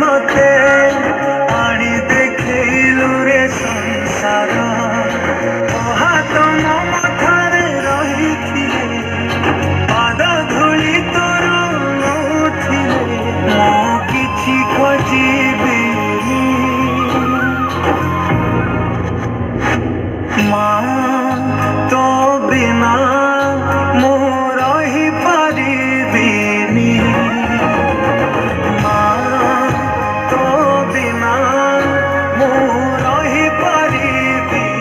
मते आनी देखलु रे संसार हाथ मो मथारे रही पाद धूली तोर नौथिले मो किछि खोजिबी माँ तो बिना मु रही पारिबिनी माँ तो बिना मु रही पारिबिनी।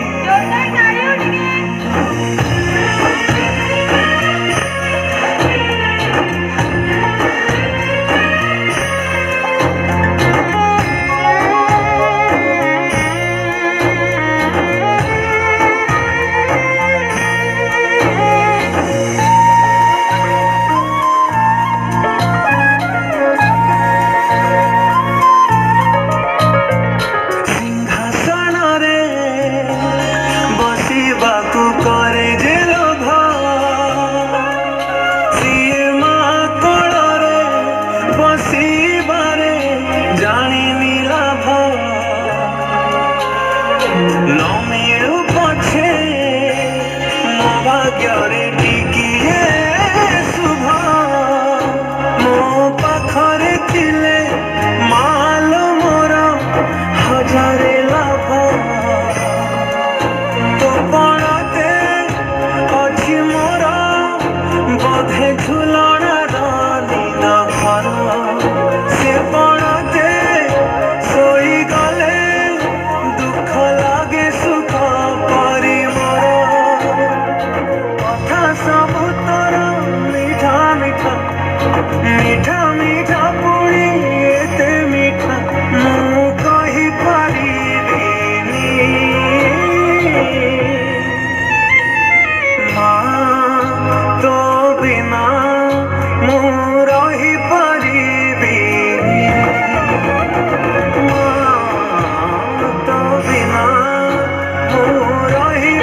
मीठा मीठा पुणी एते मीठा मु कहि पारिबिनी माँ तो बिना मु रही पारिबिनी माँ तो बिना मु रही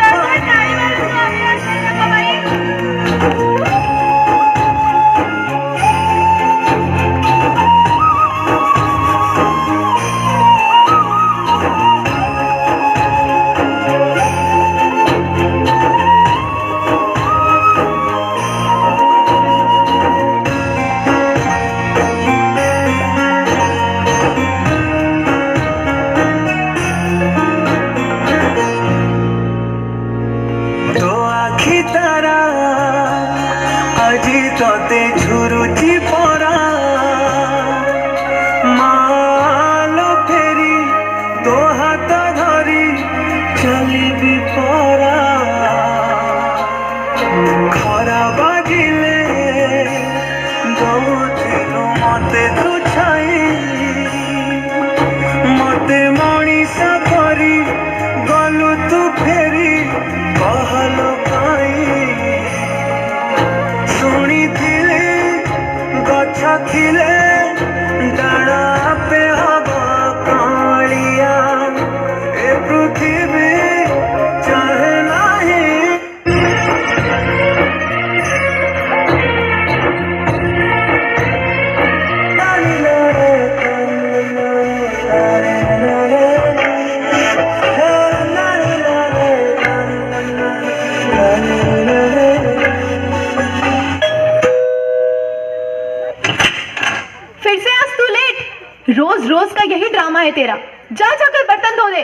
तारा আজি तोते झुरुची परा मालो फेरी तो हाथ धरी चलिबी परा खरा बाजिले दौथिलु मते तू छाई मते मणिषा करी गलु तू फेरी कहलो ଥିଲେ ଡାଳ ଆପେ ହବ କାଳିଆ ଏ ପୃଥିବୀ ଚାହେଁ ନାହିଁ रोज रोज का यही ड्रामा है तेरा। जा जाकर बर्तन धो दे।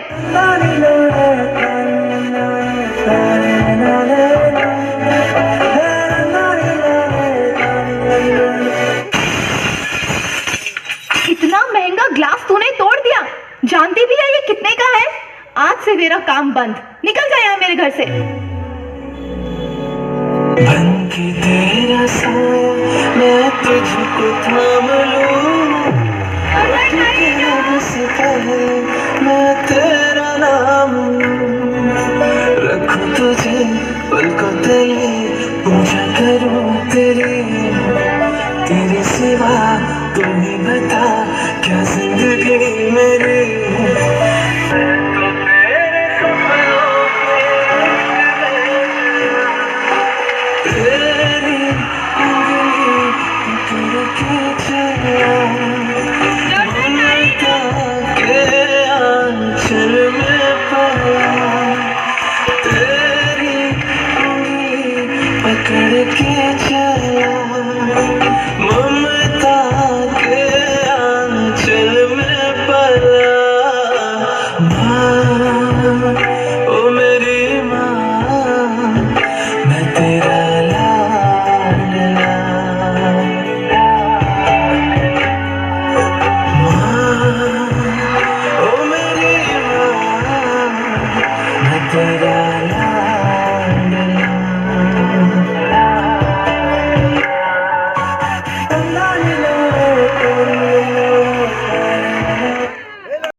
इतना महंगा ग्लास तूने तोड़ दिया। जानती भी है ये कितने का है? आज से तेरा काम बंद। निकल जा यहाँ मेरे घर से। बनके तेरा साया मैं तुझको थाम लूं मैं तेरा नाम रखूं तुझे पलकों तले पूजा करूं तेरे सिवा तुम ही बता क्या जिंदगी मेरी तो तेरे सपनों में तेरी तेरा